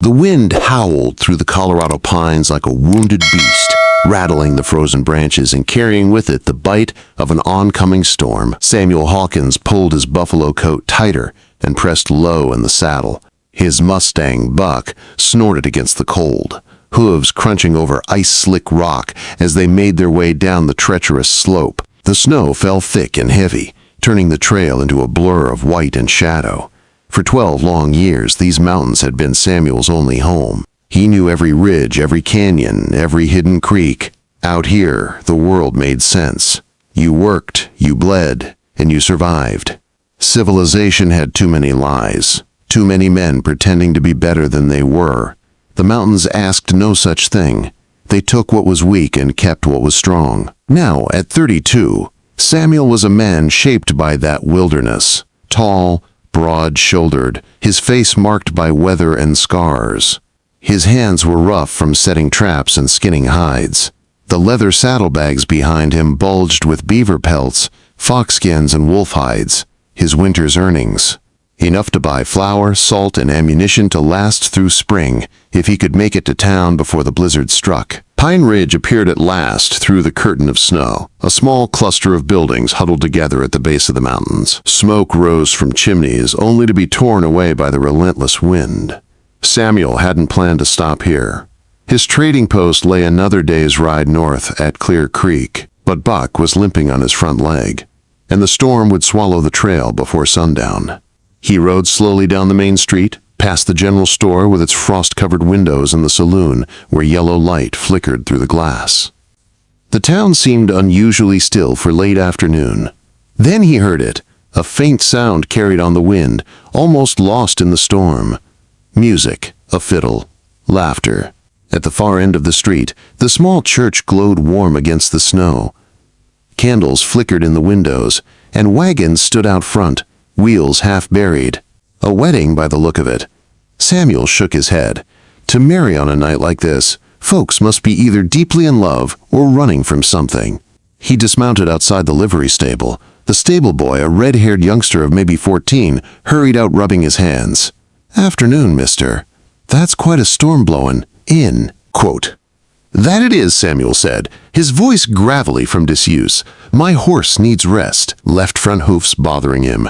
The wind howled through the Colorado pines like a wounded beast, rattling the frozen branches and carrying with it the bite of an oncoming storm. Samuel Hawkins pulled his buffalo coat tighter and pressed low in the saddle. His Mustang, Buck, snorted against the cold, hooves crunching over ice-slick rock as they made their way down the treacherous slope. The snow fell thick and heavy, turning the trail into a blur of white and shadow. For 12 long years, these mountains had been Samuel's only home. He knew every ridge, every canyon, every hidden creek. Out here, the world made sense. You worked, you bled, and you survived. Civilization had too many lies, too many men pretending to be better than they were. The mountains asked no such thing. They took what was weak and kept what was strong. Now, at 32, Samuel was a man shaped by that wilderness. Tall, broad-shouldered, his face marked by weather and scars. His hands were rough from setting traps and skinning hides. The leather saddlebags behind him bulged with beaver pelts, fox skins, and wolf hides, his winter's earnings. Enough to buy flour, salt, and ammunition to last through spring if he could make it to town before the blizzard struck. Pine Ridge appeared at last through the curtain of snow, a small cluster of buildings huddled together at the base of the mountains. Smoke rose from chimneys, only to be torn away by the relentless wind. Samuel hadn't planned to stop here. His trading post lay another day's ride north at Clear Creek, but Buck was limping on his front leg, and the storm would swallow the trail before sundown. He rode slowly down the main street, past the general store with its frost-covered windows and the saloon where yellow light flickered through the glass. The town seemed unusually still for late afternoon. Then he heard it, a faint sound carried on the wind, almost lost in the storm. Music, a fiddle, laughter. At the far end of the street, the small church glowed warm against the snow. Candles flickered in the windows, and wagons stood out front, wheels half buried. A wedding by the look of it. Samuel shook his head. To marry on a night like this, folks must be either deeply in love or running from something. He dismounted outside the livery stable. The stable boy, a red-haired youngster of maybe 14, hurried out rubbing his hands. "Afternoon, mister. That's quite a storm blowin' in." Quote. "That it is," Samuel said, his voice gravelly from disuse. "My horse needs rest." Left front hoofs bothering him.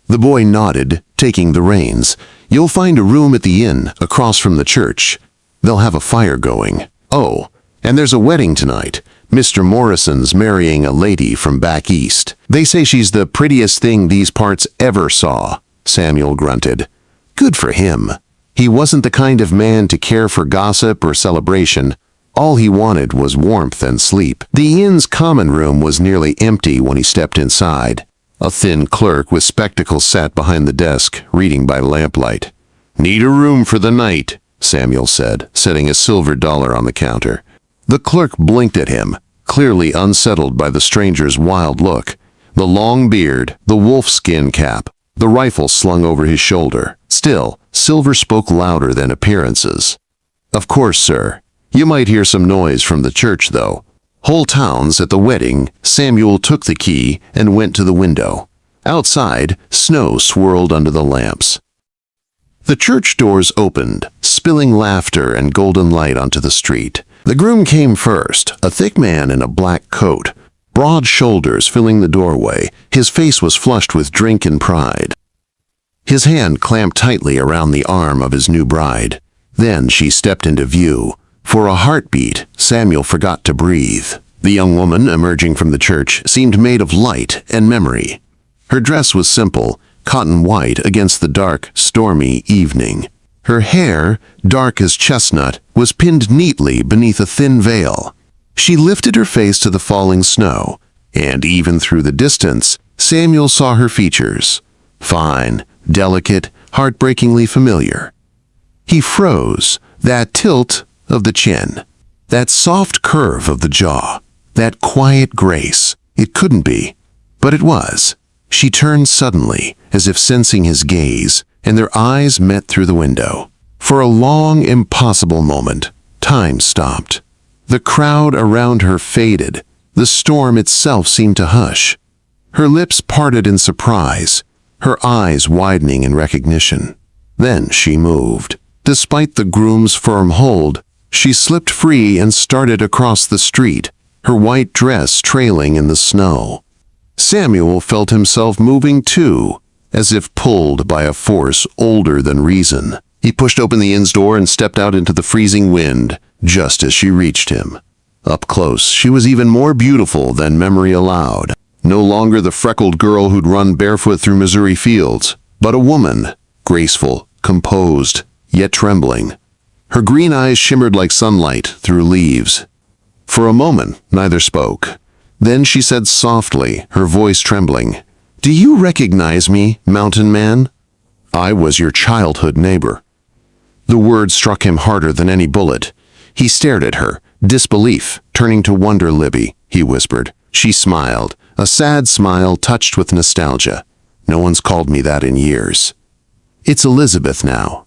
The boy nodded, taking the reins. "You'll find a room at the inn, across from the church. They'll have a fire going. Oh, and there's a wedding tonight. Mr. Morrison's marrying a lady from back east. They say she's the prettiest thing these parts ever saw." Samuel grunted. Good for him. He wasn't the kind of man to care for gossip or celebration. All he wanted was warmth and sleep. The inn's common room was nearly empty when he stepped inside. A thin clerk with spectacles sat behind the desk, reading by lamplight. "Need a room for the night," Samuel said, setting a silver dollar on the counter. The clerk blinked at him, clearly unsettled by the stranger's wild look. The long beard, the wolfskin cap, the rifle slung over his shoulder. Still, silver spoke louder than appearances. "Of course, sir. You might hear some noise from the church, though." Whole town's at the wedding. Samuel took the key and went to the window. Outside, snow swirled under the lamps. The church doors opened, spilling laughter and golden light onto the street. The groom came first, a thick man in a black coat, broad shoulders filling the doorway. His face was flushed with drink and pride. His hand clamped tightly around the arm of his new bride. Then she stepped into view. For a heartbeat, Samuel forgot to breathe. The young woman emerging from the church seemed made of light and memory. Her dress was simple, cotton white against the dark, stormy evening. Her hair, dark as chestnut, was pinned neatly beneath a thin veil. She lifted her face to the falling snow, and even through the distance, Samuel saw her features. Fine, delicate, heartbreakingly familiar. He froze. That tilt of the chin, that soft curve of the jaw, that quiet grace. It couldn't be, but it was. She turned suddenly, as if sensing his gaze, and their eyes met through the window. For a long, impossible moment, time stopped. The crowd around her faded. The storm itself seemed to hush. Her lips parted in surprise, her eyes widening in recognition. Then she moved. Despite the groom's firm hold, she slipped free and started across the street, her white dress trailing in the snow. Samuel felt himself moving too, as if pulled by a force older than reason. He pushed open the inn's door and stepped out into the freezing wind, just as she reached him. Up close, she was even more beautiful than memory allowed. No longer the freckled girl who'd run barefoot through Missouri fields, but a woman, graceful, composed, yet trembling. Her green eyes shimmered like sunlight through leaves. For a moment, neither spoke. Then she said softly, her voice trembling, "Do you recognize me, mountain man? I was your childhood neighbor." The word struck him harder than any bullet. He stared at her, disbelief, turning to wonder. "Libby," he whispered. She smiled, a sad smile touched with nostalgia. "No one's called me that in years. It's Elizabeth now."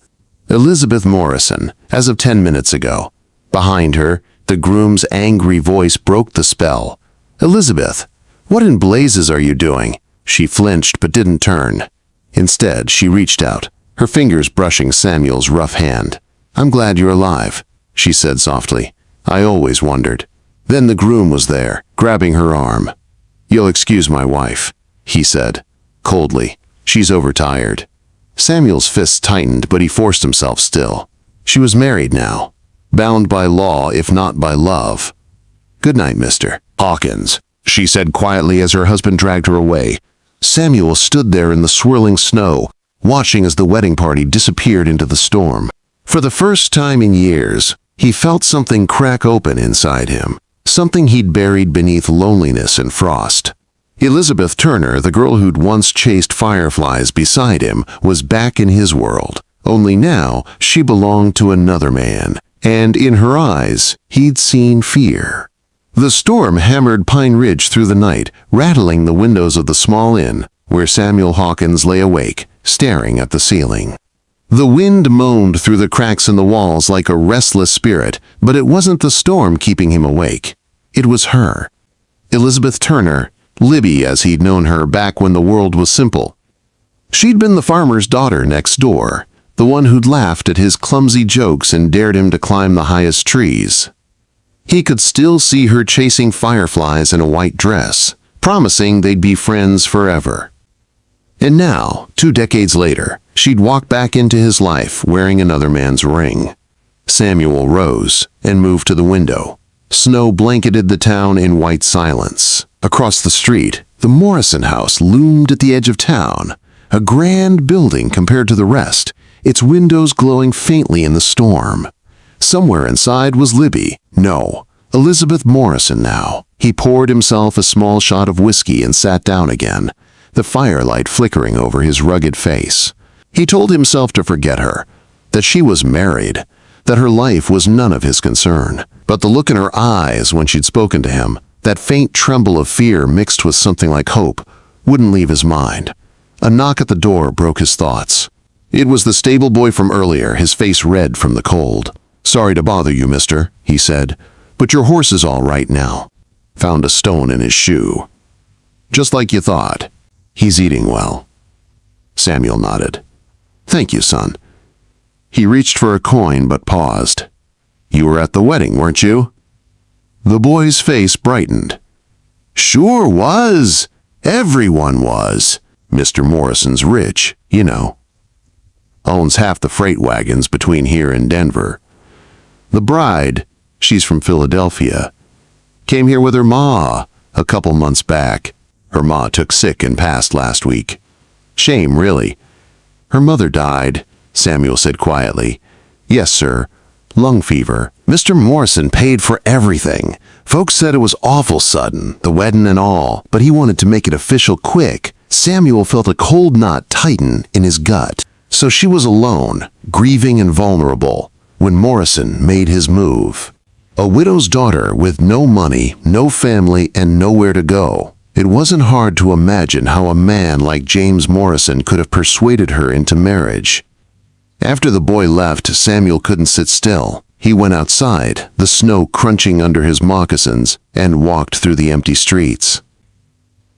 Elizabeth Morrison, as of 10 minutes ago. Behind her, the groom's angry voice broke the spell. "Elizabeth, what in blazes are you doing?" She flinched but didn't turn. Instead, she reached out, her fingers brushing Samuel's rough hand. "I'm glad you're alive," she said softly. "I always wondered." Then the groom was there, grabbing her arm. "You'll excuse my wife," he said, coldly. "She's overtired." Samuel's fists tightened, but he forced himself still. She was married now, bound by law if not by love. "Good night, Mr. Hawkins," she said quietly as her husband dragged her away. Samuel stood there in the swirling snow, watching as the wedding party disappeared into the storm. For the first time in years, he felt something crack open inside him, something he'd buried beneath loneliness and frost. Elizabeth Turner, the girl who'd once chased fireflies beside him, was back in his world. Only now, she belonged to another man, and in her eyes, he'd seen fear. The storm hammered Pine Ridge through the night, rattling the windows of the small inn, where Samuel Hawkins lay awake, staring at the ceiling. The wind moaned through the cracks in the walls like a restless spirit, but it wasn't the storm keeping him awake. It was her. Elizabeth Turner, Libby as he'd known her back when the world was simple. She'd been the farmer's daughter next door, the one who'd laughed at his clumsy jokes and dared him to climb the highest trees. He could still see her chasing fireflies in a white dress, promising they'd be friends forever. And now, 2 decades later, she'd walk back into his life wearing another man's ring. Samuel rose and moved to the window. Snow blanketed the town in white silence. Across the street, the Morrison house loomed at the edge of town, a grand building compared to the rest, its windows glowing faintly in the storm. Somewhere inside was Libby. No, Elizabeth Morrison now. He poured himself a small shot of whiskey and sat down again, the firelight flickering over his rugged face. He told himself to forget her, that she was married, that her life was none of his concern. But the look in her eyes when she'd spoken to him, that faint tremble of fear mixed with something like hope, wouldn't leave his mind. A knock at the door broke his thoughts. It was the stable boy from earlier, his face red from the cold. "Sorry to bother you, mister," he said, "but your horse is all right now." Found a stone in his shoe. "Just like you thought. He's eating well." Samuel nodded. "Thank you, son." He reached for a coin but paused. "You were at the wedding, weren't you?" The boy's face brightened. "Sure was. Everyone was. Mr. Morrison's rich, you know. Owns half the freight wagons between here and Denver. The bride, she's from Philadelphia, came here with her ma a couple months back. Her ma took sick and passed last week. Shame, really. Her mother died," Samuel said quietly. "Yes, sir. Lung fever. Mr. Morrison paid for everything. Folks said it was awful sudden, the wedding and all, but he wanted to make it official quick." Samuel felt a cold knot tighten in his gut. So she was alone, grieving and vulnerable, when Morrison made his move. A widow's daughter with no money, no family, and nowhere to go. It wasn't hard to imagine how a man like James Morrison could have persuaded her into marriage. After the boy left, Samuel couldn't sit still. He went outside, the snow crunching under his moccasins, and walked through the empty streets.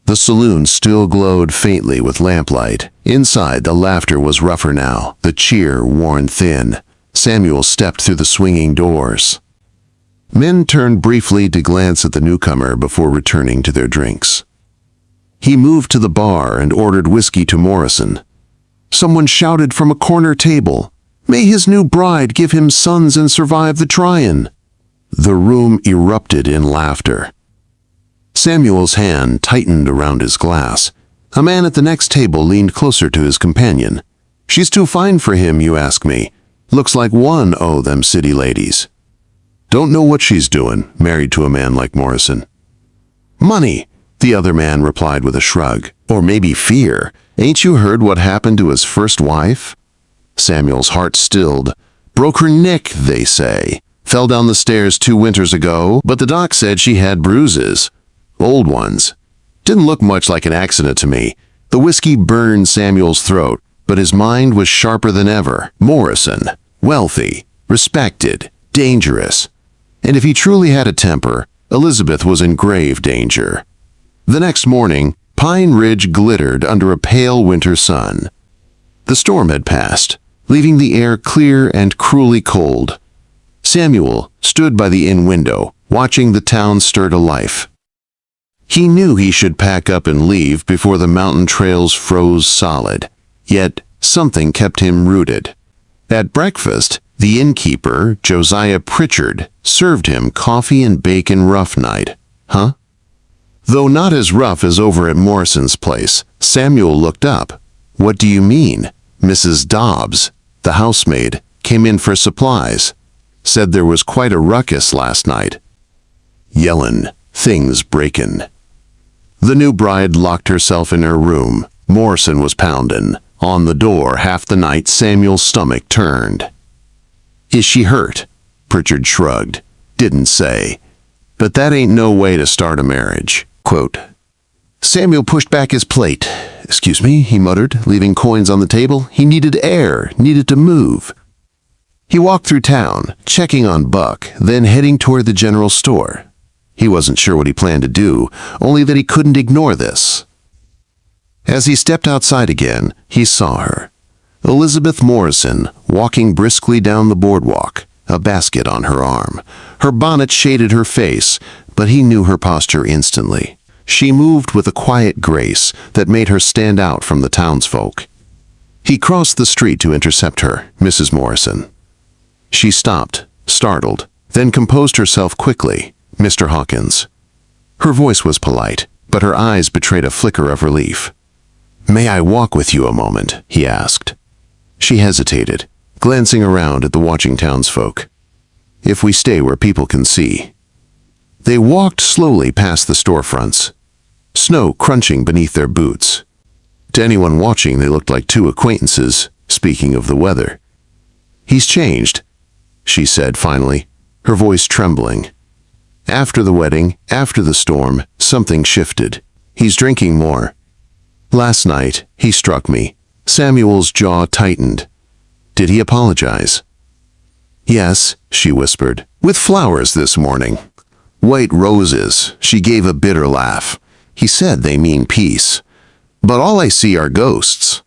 The saloon still glowed faintly with lamplight. Inside, the laughter was rougher now, the cheer worn thin. Samuel stepped through the swinging doors. Men turned briefly to glance at the newcomer before returning to their drinks. He moved to the bar and ordered whiskey to Morrison. Someone shouted from a corner table, "May his new bride give him sons and survive the trying." The room erupted in laughter. Samuel's hand tightened around his glass. A man at the next table leaned closer to his companion. "She's too fine for him, you ask me. Looks like one o' them city ladies." "Don't know what she's doing, married to a man like Morrison." "Money," the other man replied with a shrug. "Or maybe fear. Ain't you heard what happened to his first wife?" Samuel's heart stilled. "Broke her neck, they say. Fell down the stairs 2 winters ago, but the doc said she had bruises. Old ones. Didn't look much like an accident to me." The whiskey burned Samuel's throat, but his mind was sharper than ever. Morrison. Wealthy. Respected. Dangerous. And if he truly had a temper, Elizabeth was in grave danger. The next morning, Pine Ridge glittered under a pale winter sun. The storm had passed, leaving the air clear and cruelly cold. Samuel stood by the inn window, watching the town stir to life. He knew he should pack up and leave before the mountain trails froze solid, yet something kept him rooted. At breakfast, the innkeeper, Josiah Pritchard, served him coffee and bacon rough night. Huh? Though not as rough as over at Morrison's place, Samuel looked up. "What do you mean?" Mrs. Dobbs, the housemaid, came in for supplies. Said there was quite a ruckus last night. Yellin', things breakin'. The new bride locked herself in her room. Morrison was poundin'. On the door half the night Samuel's stomach turned. "Is she hurt?" Pritchard shrugged. "Didn't say. But that ain't no way to start a marriage." Quote. Samuel pushed back his plate. "Excuse me," he muttered, leaving coins on the table. He needed air, needed to move. He walked through town, checking on Buck, then heading toward the general store. He wasn't sure what he planned to do, only that he couldn't ignore this. As he stepped outside again, he saw her. Elizabeth Morrison, walking briskly down the boardwalk, a basket on her arm. Her bonnet shaded her face, but he knew her posture instantly. She moved with a quiet grace that made her stand out from the townsfolk. He crossed the street to intercept her, Mrs. Morrison. She stopped, startled, then composed herself quickly. "Mr. Hawkins." Her voice was polite, but her eyes betrayed a flicker of relief. "May I walk with you a moment?" he asked. She hesitated, glancing around at the watching townsfolk. "If we stay where people can see." They walked slowly past the storefronts, snow crunching beneath their boots. To anyone watching, they looked like 2 acquaintances, speaking of the weather. "He's changed," she said finally, her voice trembling. "After the wedding, after the storm, something shifted. He's drinking more. Last night, he struck me." Samuel's jaw tightened. "Did he apologize?" "Yes," she whispered, "with flowers this morning. White roses." She gave a bitter laugh. "He said they mean peace. But all I see are ghosts."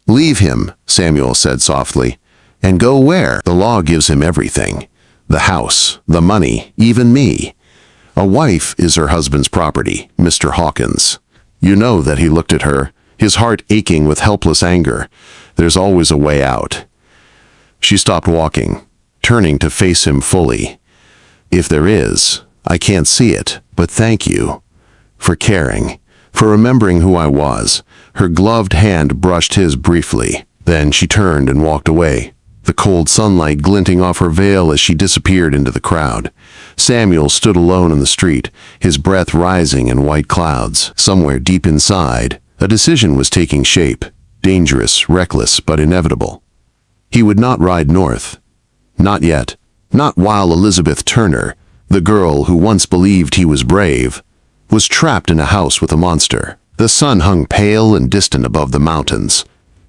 "Leave him," Samuel said softly. "And go where? The law gives him everything. The house, the money, even me. A wife is her husband's property, Mr. Hawkins." You know that he looked at her, his heart aching with helpless anger. "There's always a way out." She stopped walking, turning to face him fully. "If there is, I can't see it, but thank you. For caring, for remembering who I was." Her gloved hand brushed his briefly. Then she turned and walked away, the cold sunlight glinting off her veil as she disappeared into the crowd. Samuel stood alone in the street, his breath rising in white clouds. Somewhere deep inside, a decision was taking shape, dangerous, reckless, but inevitable. He would not ride north. Not yet. Not while Elizabeth Turner, the girl who once believed he was brave, was trapped in a house with a monster. The sun hung pale and distant above the mountains,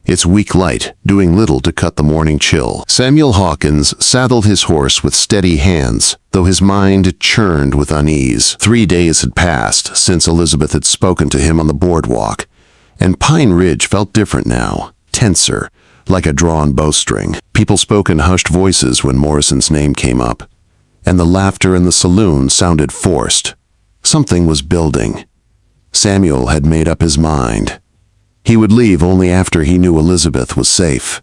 its weak light doing little to cut the morning chill. Samuel Hawkins saddled his horse with steady hands, though his mind churned with unease. 3 days had passed since Elizabeth had spoken to him on the boardwalk, and Pine Ridge felt different now, tenser, like a drawn bowstring. People spoke in hushed voices when Morrison's name came up, and the laughter in the saloon sounded forced. Something was building. Samuel had made up his mind. He would leave only after he knew Elizabeth was safe.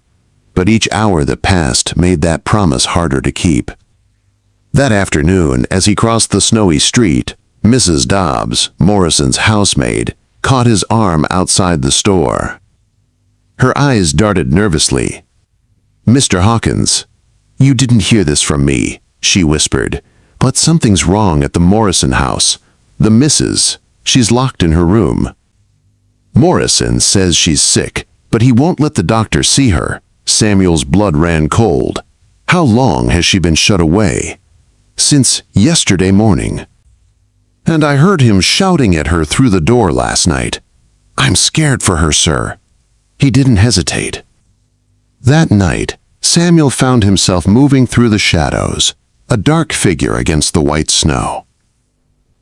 But each hour that passed made that promise harder to keep. That afternoon, as he crossed the snowy street, Mrs. Dobbs, Morrison's housemaid, caught his arm outside the store. Her eyes darted nervously. "Mr. Hawkins, you didn't hear this from me," she whispered, "but something's wrong at the Morrison house. The missus, she's locked in her room. Morrison says she's sick, but he won't let the doctor see her." Samuel's blood ran cold. How long has she been shut away? "Since yesterday morning. And I heard him shouting at her through the door last night. I'm scared for her, sir." He didn't hesitate. That night, Samuel found himself moving through the shadows, a dark figure against the white snow.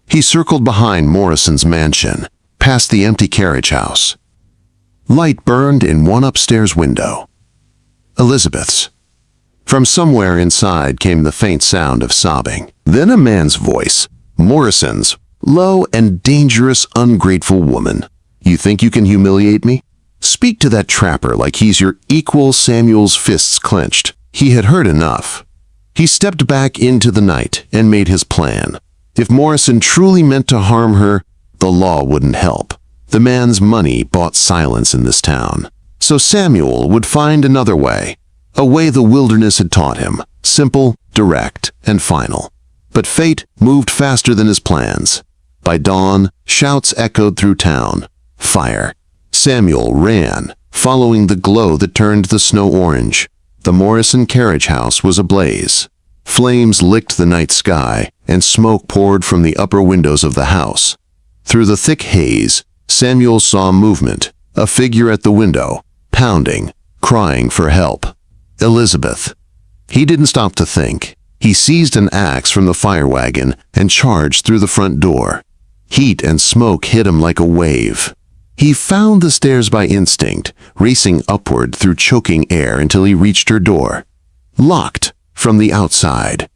He circled behind Morrison's mansion, past the empty carriage house. Light burned in one upstairs window. Elizabeth's. From somewhere inside came the faint sound of sobbing. Then a man's voice, Morrison's, low and dangerous, ungrateful woman. "You think you can humiliate me? Speak to that trapper like he's your equal." Samuel's fists clenched. He had heard enough. He stepped back into the night and made his plan. If Morrison truly meant to harm her, the law wouldn't help. The man's money bought silence in this town. So Samuel would find another way, a way the wilderness had taught him, simple, direct, and final. But fate moved faster than his plans. By dawn, shouts echoed through town. Fire. Samuel ran, following the glow that turned the snow orange. The Morrison carriage house was ablaze. Flames licked the night sky, and smoke poured from the upper windows of the house. Through the thick haze, Samuel saw movement, a figure at the window, pounding, crying for help. Elizabeth. He didn't stop to think. He seized an axe from the fire wagon and charged through the front door. Heat and smoke hit him like a wave. He found the stairs by instinct, racing upward through choking air until he reached her door. Locked from the outside.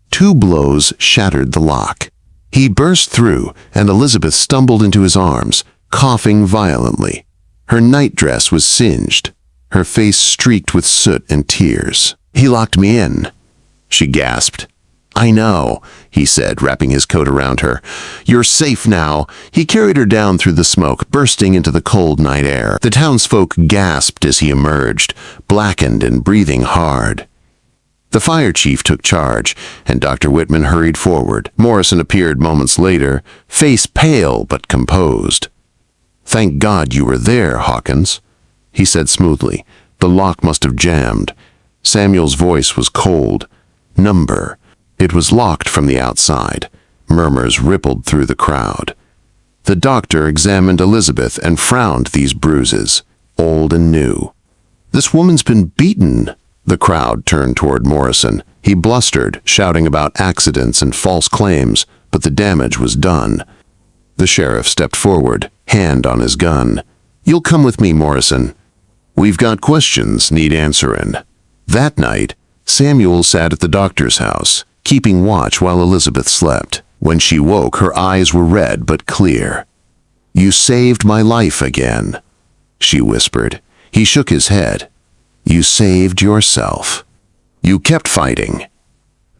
2 blows shattered the lock. He burst through, and Elizabeth stumbled into his arms, coughing violently. Her nightdress was singed, her face streaked with soot and tears. "He locked me in," she gasped. "I know," he said, wrapping his coat around her. "You're safe now." He carried her down through the smoke, bursting into the cold night air. The townsfolk gasped as he emerged, blackened and breathing hard. The fire chief took charge, and Dr. Whitman hurried forward. Morrison appeared moments later, face pale but composed. "Thank God you were there, Hawkins," he said smoothly. "The lock must have jammed." Samuel's voice was cold. "Number." It was locked from the outside. Murmurs rippled through the crowd. The doctor examined Elizabeth and frowned. "These bruises, old and new. This woman's been beaten." The crowd turned toward Morrison. He blustered, shouting about accidents and false claims, but the damage was done. The sheriff stepped forward, hand on his gun. "You'll come with me, Morrison. We've got questions need answerin'." That night, Samuel sat at the doctor's house, keeping watch while Elizabeth slept. When she woke, her eyes were red but clear. "You saved my life again," she whispered. He shook his head. "You saved yourself. You kept fighting."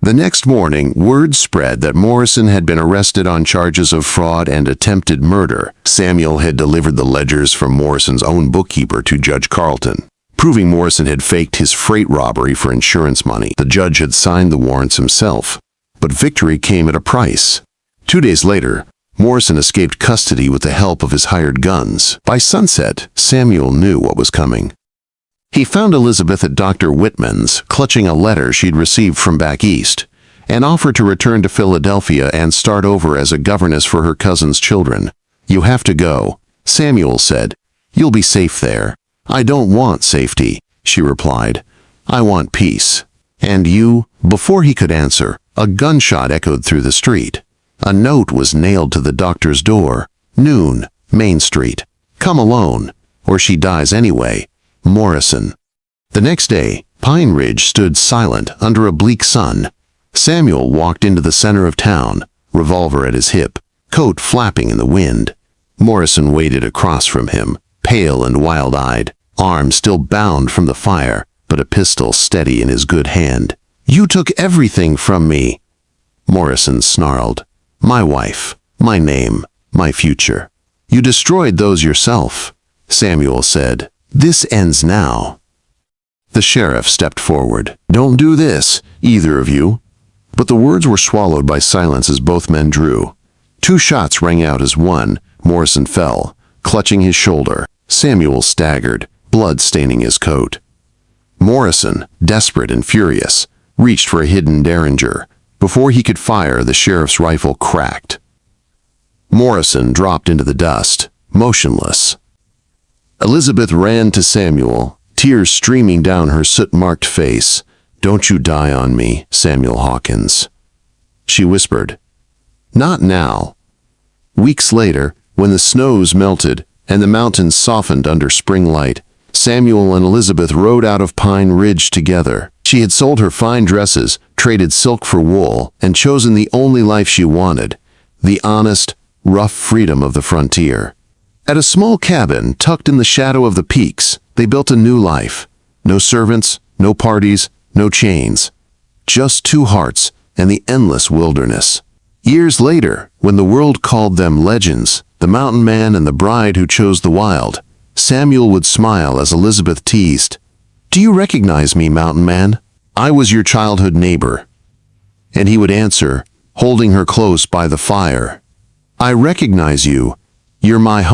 The next morning, word spread that Morrison had been arrested on charges of fraud and attempted murder. Samuel had delivered the ledgers from Morrison's own bookkeeper to Judge Carlton, proving Morrison had faked his freight robbery for insurance money. The judge had signed the warrants himself, but victory came at a price. 2 days later, Morrison escaped custody with the help of his hired guns. By sunset, Samuel knew what was coming. He found Elizabeth at Dr. Whitman's, clutching a letter she'd received from back east, and offered to return to Philadelphia and start over as a governess for her cousin's children. "You have to go," Samuel said. "You'll be safe there." "I don't want safety," she replied. "I want peace." "And you?" Before he could answer, a gunshot echoed through the street. A note was nailed to the doctor's door. "Noon, Main Street. Come alone, or she dies anyway. Morrison." The next day, Pine Ridge stood silent under a bleak sun. Samuel walked into the center of town, revolver at his hip, coat flapping in the wind. Morrison waited across from him, pale and wild-eyed, arm still bound from the fire, but a pistol steady in his good hand. "You took everything from me," Morrison snarled. "My wife, my name, my future. You destroyed those yourself," Samuel said. "This ends now." The sheriff stepped forward. "Don't do this, either of you." But the words were swallowed by silence as both men drew. 2 shots rang out as one. Morrison fell, clutching his shoulder. Samuel staggered, blood staining his coat. Morrison, desperate and furious, reached for a hidden derringer. Before he could fire, the sheriff's rifle cracked. Morrison dropped into the dust, motionless. Elizabeth ran to Samuel, tears streaming down her soot-marked face. "Don't you die on me, Samuel Hawkins," she whispered. "Not now." Weeks later, when the snows melted and the mountains softened under spring light, Samuel and Elizabeth rode out of Pine Ridge together. She had sold her fine dresses, traded silk for wool, and chosen the only life she wanted, the honest, rough freedom of the frontier. At a small cabin tucked in the shadow of the peaks, they built a new life. No servants, no parties, no chains. Just 2 hearts and the endless wilderness. Years later, when the world called them legends, the mountain man and the bride who chose the wild, Samuel would smile as Elizabeth teased, "Do you recognize me, mountain man? I was your childhood neighbor." And he would answer, holding her close by the fire, "I recognize you. You're my home."